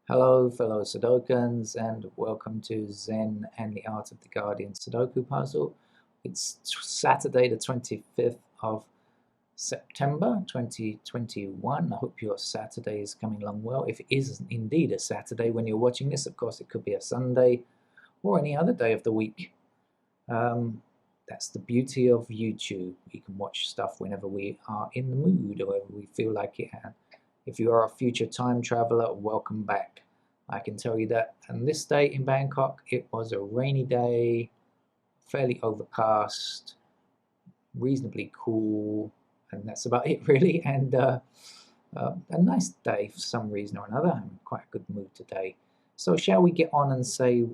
Hello, fellow Sudokans, and welcome to Zen and the Art of the Guardian Sudoku puzzle. It's Saturday, the 25th of September 2021. I hope your Saturday is coming along well. If it is indeed a Saturday when you're watching this, of course, it could be a Sunday or any other day of the week. That's the beauty of YouTube. We can watch stuff whenever we are in the mood or whenever we feel like it. If you are a future time traveler, welcome back. I can tell you that on this day in Bangkok, it was a rainy day, fairly overcast, reasonably cool, and that's about it really. And a nice day for some reason or another. I'm in quite a good mood today. So shall we get on and say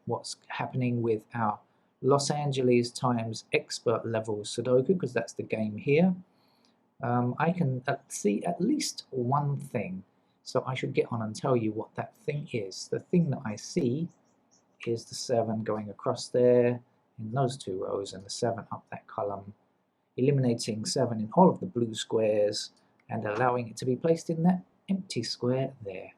what's happening with our Los Angeles Times expert level Sudoku, because that's the game here. I can see at least one thing, so I should get on and tell you what that thing is. The thing that I see is the 7 going across there in those two rows and the 7 up that column, eliminating 7 in all of the blue squares and allowing it to be placed in that empty square there.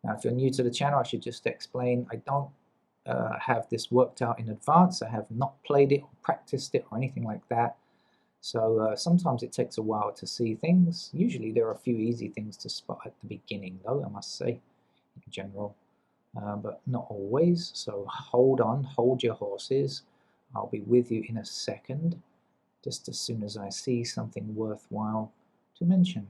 Now, if you're new to the channel, I should just explain I don't have this worked out in advance. I have not played it or practiced it or anything like that. So sometimes it takes a while to see things. Usually there are a few easy things to spot at the beginning, though, I must say, in general, but not always. So hold on, hold your horses. I'll be with you in a second, just as soon as I see something worthwhile to mention.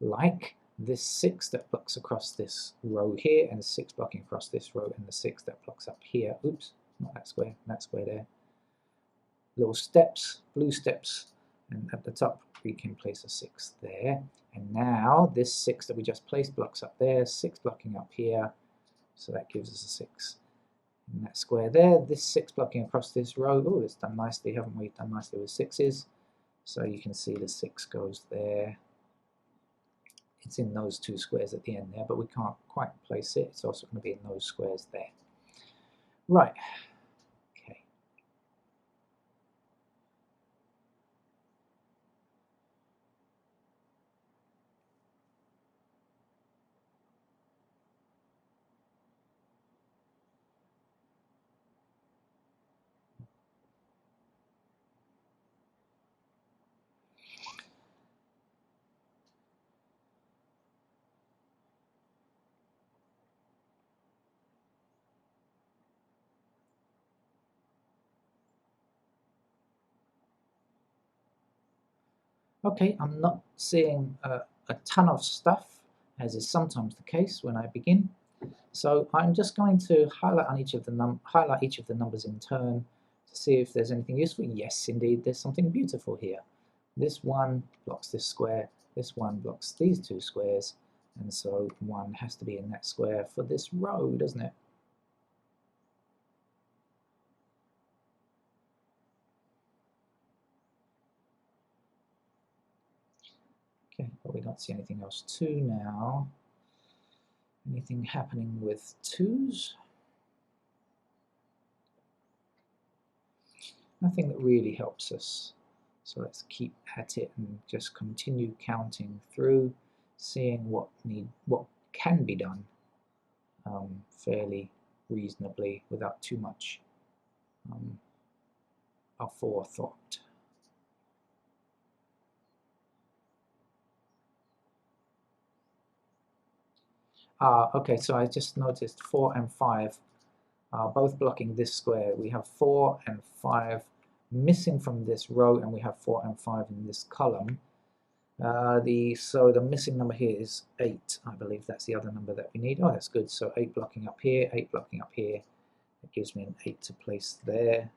Like this 6 that blocks across this row here, and 6 blocking across this row, and the 6 that blocks up here. Oops, not that square there. Little steps, blue steps, and at the top we can place a 6 there. And now this 6 that we just placed blocks up there, 6 blocking up here, so that gives us a 6 in that square there. This 6 blocking across this row. Oh, it's done nicely, haven't we? Done nicely with 6s. So you can see the 6 goes there. It's in those two squares at the end there, but we can't quite place it. It's also going to be in those squares there. Right. Okay. Okay, I'm not seeing a ton of stuff, as is sometimes the case when I begin. So I'm just going to highlight each of the numbers in turn to see if there's anything useful. Yes, indeed, there's something beautiful here. This 1 blocks this square, this 1 blocks these two squares, and so 1 has to be in that square for this row, doesn't it? Okay, but we don't see anything else. 2 now. Anything happening with 2s? Nothing that really helps us. So let's keep at it and just continue counting through, seeing what can be done fairly reasonably without too much aforethought. Okay, so I just noticed 4 and 5 are both blocking this square. We have 4 and 5 missing from this row, and we have 4 and 5 in this column. So the missing number here is 8. I believe that's the other number that we need. Oh, that's good. So 8 blocking up here, 8 blocking up here. That gives me an 8 to place there.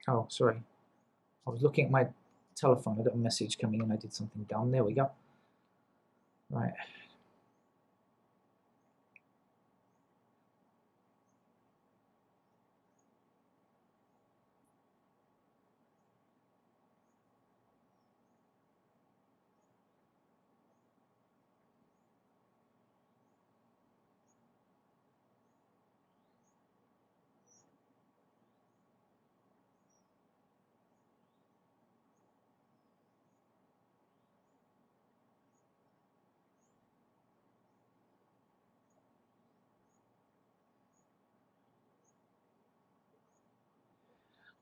Oh, sorry. I was looking at my telephone. I got a message coming in. I did something dumb. There we go. Right.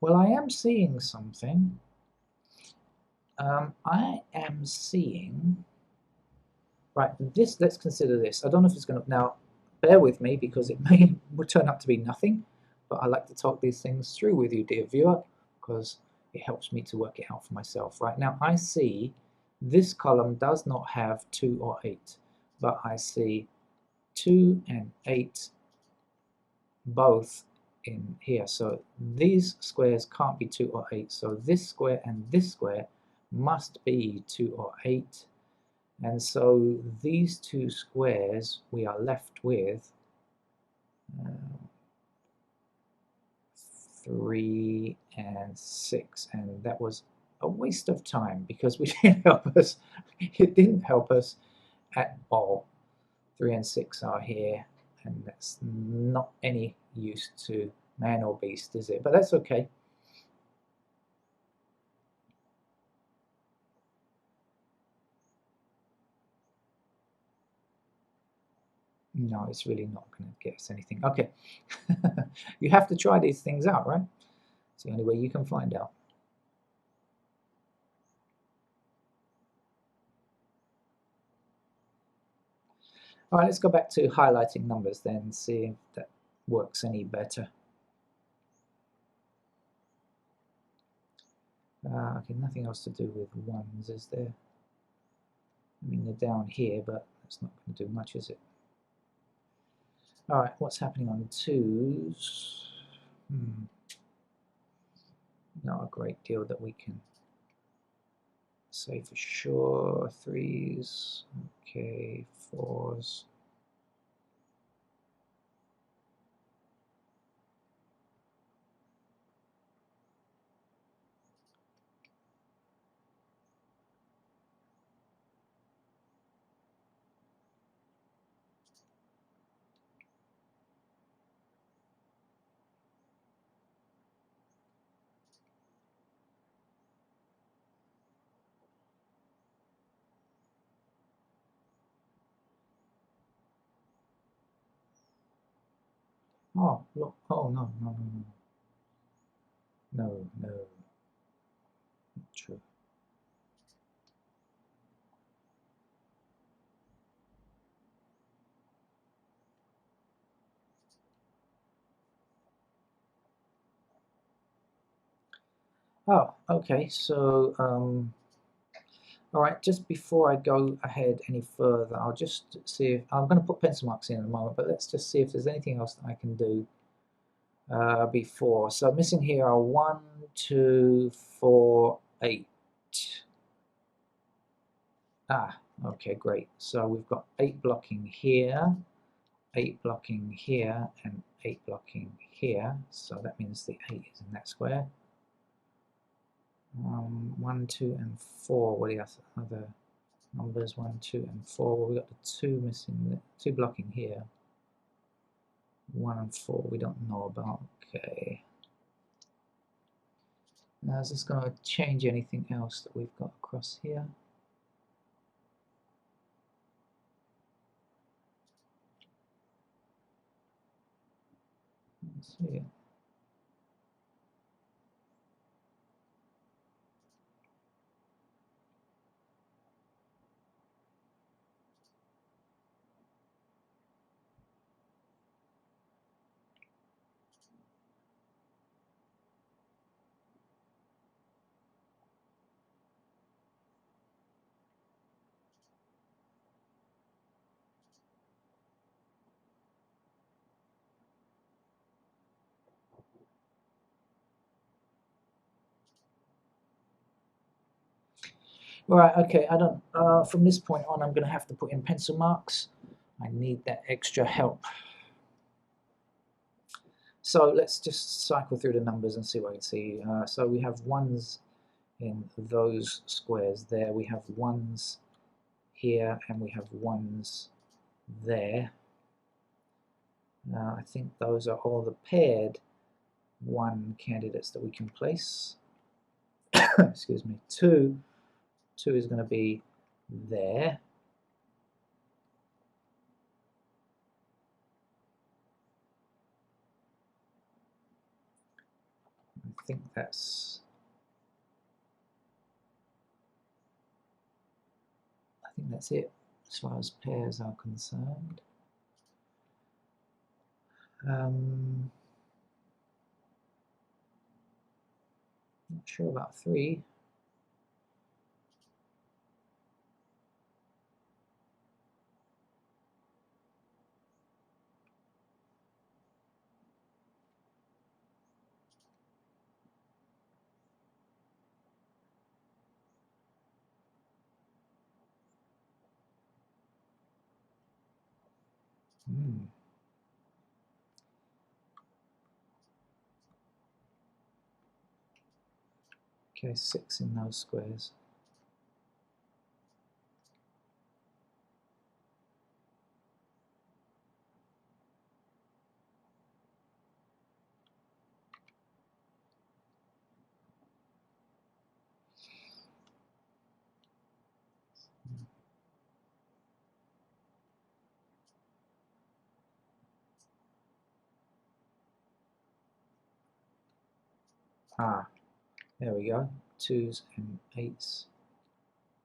Well, I am seeing something. I am seeing, right, this, let's consider this. I don't know if it's going to, now, bear with me because it may turn out to be nothing, but I like to talk these things through with you, dear viewer, because it helps me to work it out for myself. Right now, I see this column does not have 2 or 8, but I see 2 and 8 both in here. So these squares can't be 2 or 8. So this square and this square must be 2 or 8. And so these two squares we are left with 3 and 6. And that was a waste of time because we didn't help us. It didn't help us at all. 3 and 6 are here, and that's not any use to man or beast, is it? But that's okay. No, it's really not going to get us anything. Okay. You have to try these things out, right? It's the only way you can find out. All right, let's go back to highlighting numbers then and see if that works any better. Okay, nothing else to do with ones, is there? I mean, they're down here, but that's not going to do much, is it? All right, what's happening on twos? Not a great deal that we can say for sure. Threes, okay, fours. Oh, look, oh, no, no, no, no. No, no, not true. Oh, okay, so, all right, just before I go ahead any further, I'll just see if, I'm going to put pencil marks in a moment, but let's just see if there's anything else that I can do before. So missing here are 1, 2, 4, 8. Ah, okay, great. So we've got 8 blocking here, 8 blocking here, and 8 blocking here. So that means the 8 is in that square. 1, 2, and 4. What are the other numbers? 1, 2, and 4. Well, we got the 2 missing, 2 blocking here. 1 and 4 we don't know about. Okay. Now is this going to change anything else that we've got across here? Let's see. Right, okay, I don't, from this point on, I'm going to have to put in pencil marks. I need that extra help. So let's just cycle through the numbers and see what we can see. So we have ones in those squares there. We have ones here, and we have ones there. I think those are all the paired 1 candidates that we can place. Excuse me. 2 is going to be there. think that's it as far as pairs are concerned. Not sure about 3. Okay, 6 in those squares. There we go, 2s and 8s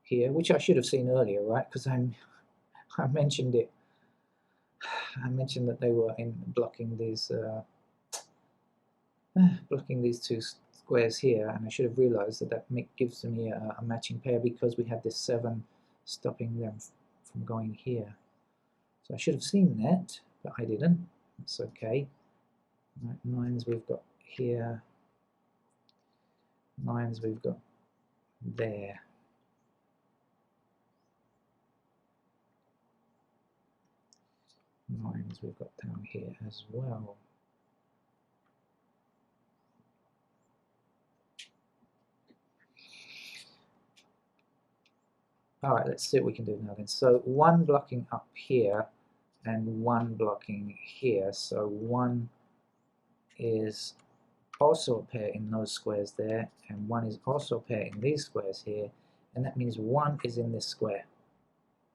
here, which I should have seen earlier, right? Because I mentioned it. I mentioned that they were blocking these 2 squares here, and I should have realized that gives me a matching pair because we had this 7 stopping them from going here. So I should have seen that, but I didn't. That's okay. Right, 9s we've got here. 9s we've got there. 9s we've got down here as well. Alright, let's see what we can do now then. So 1 blocking up here and 1 blocking here. So 1 is also a pair in those squares there, and 1 is also a pair in these squares here, and that means 1 is in this square.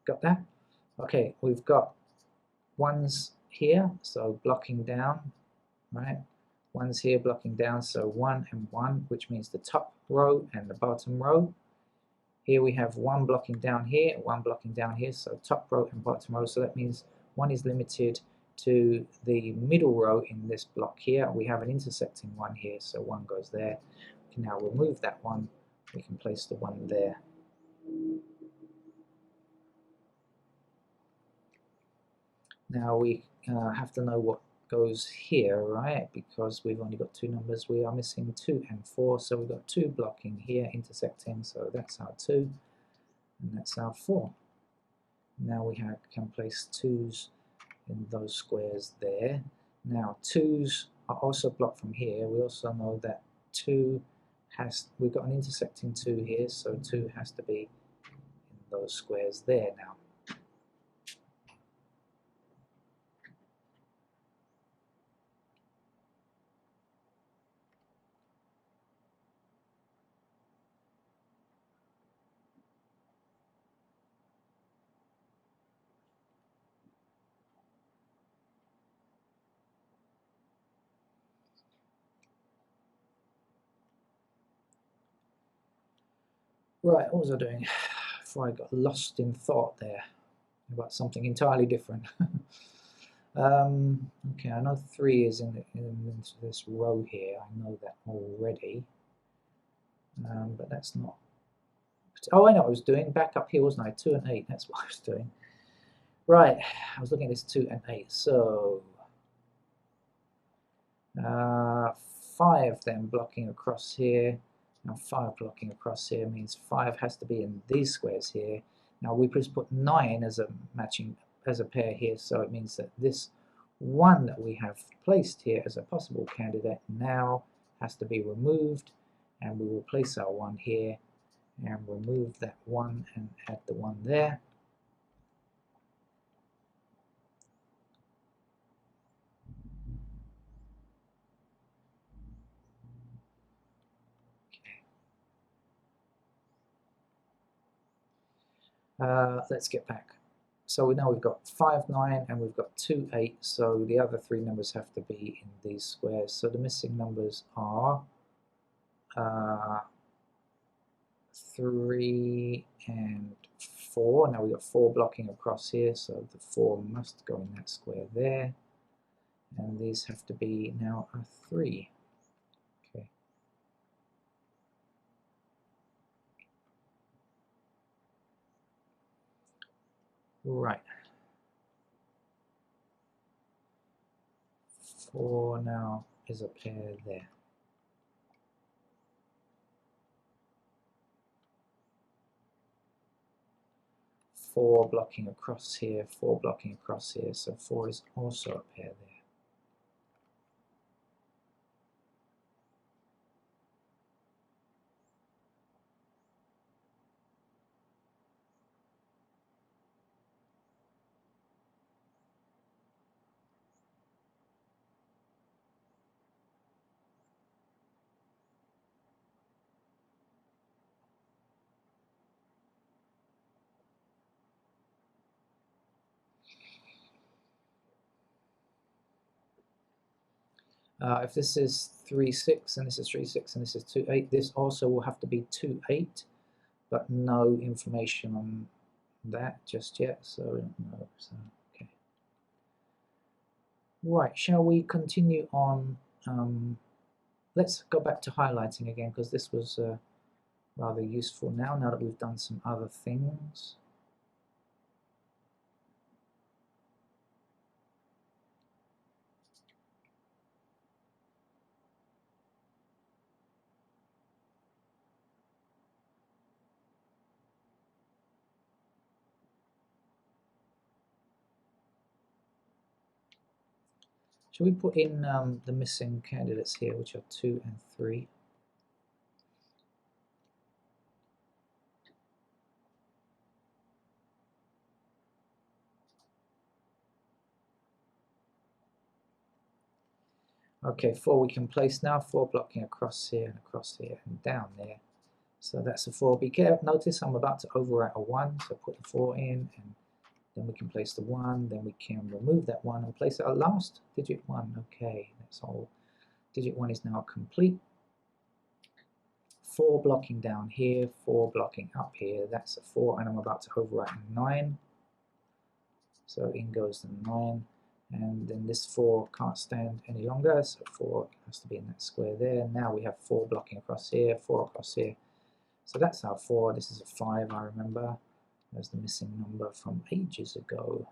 Got that? Okay, we've got 1's here, so blocking down, right? 1's here blocking down, so 1 and 1, which means the top row and the bottom row. Here we have 1 blocking down here, 1 blocking down here, so top row and bottom row, so that means 1 is limited to the middle row in this block here. We have an intersecting 1 here, so 1 goes there. We can now remove that 1, we can place the 1 there. Now we have to know what goes here, right? Because we've only got 2 numbers, we are missing 2 and 4, so we've got 2 blocking here, intersecting, so that's our 2, and that's our 4. Now we can place 2's in those squares there. Now 2's are also blocked from here. We also know that 2 we've got an intersecting 2 here, so 2 has to be in those squares there now. Right, what was I doing before I got lost in thought there about something entirely different? Okay, I know 3 is in this row here. I know that already, but that's not. Oh, I know what I was doing. Back up here, wasn't I? 2 and 8. That's what I was doing. Right, I was looking at this 2 and 8. So 5 then blocking across here. Now 5 blocking across here means 5 has to be in these squares here. Now we just put 9 as a pair here, so it means that this 1 that we have placed here as a possible candidate now has to be removed, and we will place our 1 here and remove that 1 and add the 1 there. Let's get back. So now we've got 5, 9, and we've got 2, 8, so the other 3 numbers have to be in these squares. So the missing numbers are 3 and 4. Now we've got 4 blocking across here, so the 4 must go in that square there. And these have to be now a 3. Okay. Right. 4 now is a pair there. Four blocking across here, 4 blocking across here, so 4 is also a pair there. If this is 3, 6, and this is 3, 6, and this is 2, 8, this also will have to be 2, 8, but no information on that just yet, so no. So, okay. Right, shall we continue on? Let's go back to highlighting again, because this was rather useful now that we've done some other things. Shall we put in the missing candidates here, which are 2 and 3? Okay, 4 we can place now, 4 blocking across here and down there. So that's a 4. Be careful, notice I'm about to overwrite a 1, so put the 4 in, and then we can place the 1, then we can remove that 1 and place our last digit 1. Okay, that's all. Digit 1 is now complete. 4 blocking down here, 4 blocking up here, that's a 4, and I'm about to overwrite a 9. So in goes the 9, and then this 4 can't stand any longer, so 4 has to be in that square there. Now we have 4 blocking across here, 4 across here. So that's our 4. This is a 5, I remember. There's the missing number from ages ago.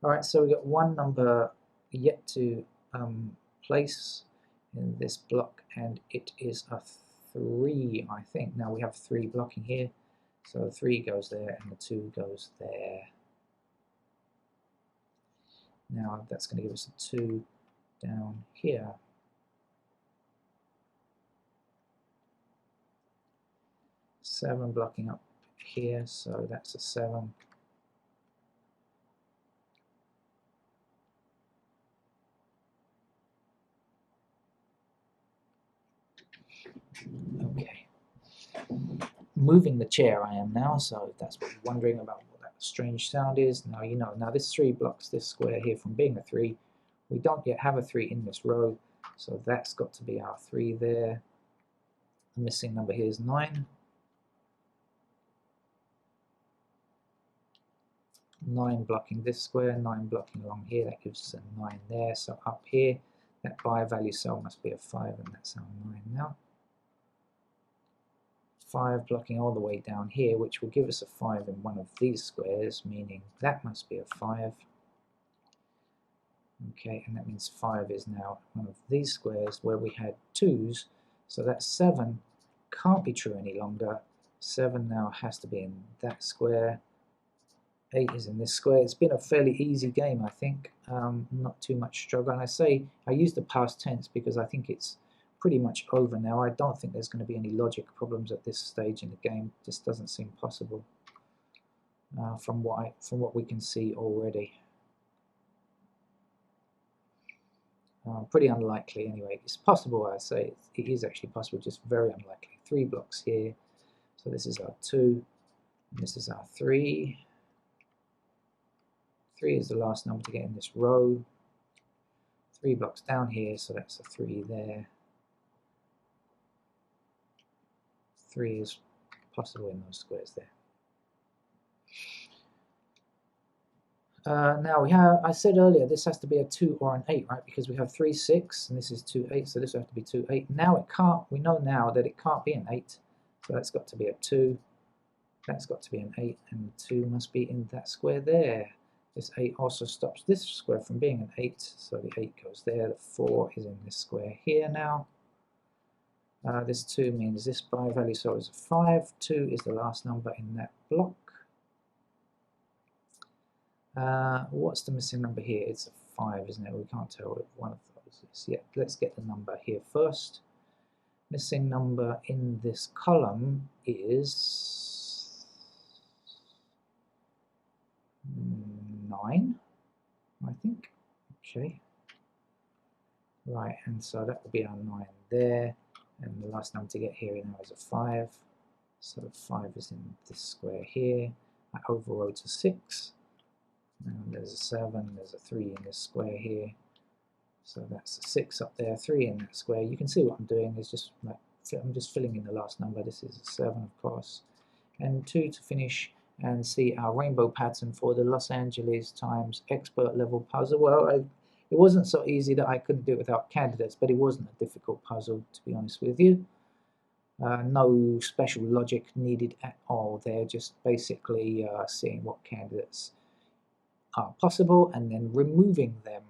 Alright, so we've got one number yet to place in this block, and it is a 3, I think. Now we have 3 blocking here, so the 3 goes there and the 2 goes there. Now that's going to give us a 2 down here. Seven blocking up here, so that's a 7. Okay. Moving the chair I am now, so if that's what you're wondering about what that strange sound is, now you know. Now this 3 blocks this square here from being a 3. We don't yet have a 3 in this row, so that's got to be our 3 there. The missing number here is 9. 9 blocking this square, 9 blocking along here, that gives us a 9 there. So up here, that by value cell must be a 5, and that's our 9 now. 5 blocking all the way down here, which will give us a 5 in one of these squares, meaning that must be a 5. Okay, and that means 5 is now one of these squares where we had 2's, so that 7 can't be true any longer. 7 now has to be in that square. 8 is in this square. It's been a fairly easy game, I think. Not too much struggle. And I use the past tense because I think it's pretty much over now. I don't think there's going to be any logic problems at this stage in the game. It just doesn't seem possible from what we can see already. Pretty unlikely anyway. It's possible, I say. It is actually possible, just very unlikely. 3 blocks here. So this is our 2. And this is our 3. 3 is the last number to get in this row. 3 blocks down here, so that's a 3 there. 3 is possible in those squares there. Now we have, I said earlier, this has to be a 2 or an 8, right? Because we have 3, 6, and this is 2, 8, so this will have to be 2, 8. Now it can't, we know now that it can't be an 8, so that's got to be a 2. That's got to be an 8, and 2 must be in that square there. This 8 also stops this square from being an 8, so the 8 goes there. The 4 is in this square here now. This 2 means this by value, so it's a 5. 2 is the last number in that block. What's the missing number here? It's a 5, isn't it? We can't tell what one of those is. Yeah, let's get the number here first. Missing number in this column is 9, I think. Okay. Right, and so that will be our 9 there. And the last number to get here now is a 5. So 5 is in this square here. I overrode to 6. And there's a 7, there's a 3 in this square here. So that's a 6 up there, 3 in that square. You can see what I'm doing is just like, I'm just filling in the last number. This is a 7, of course. And 2 to finish and see our rainbow pattern for the Los Angeles Times expert level puzzle. Well, it wasn't so easy that I couldn't do it without candidates, but it wasn't a difficult puzzle, to be honest with you. No special logic needed at all there, just basically seeing what candidates are possible and then removing them,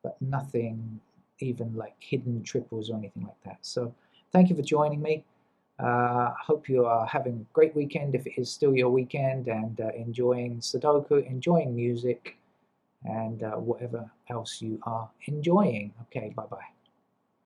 but nothing even like hidden triples or anything like that. So thank you for joining me. I hope you are having a great weekend if it is still your weekend, and enjoying Sudoku, enjoying music, and whatever else you are enjoying. Okay, bye-bye.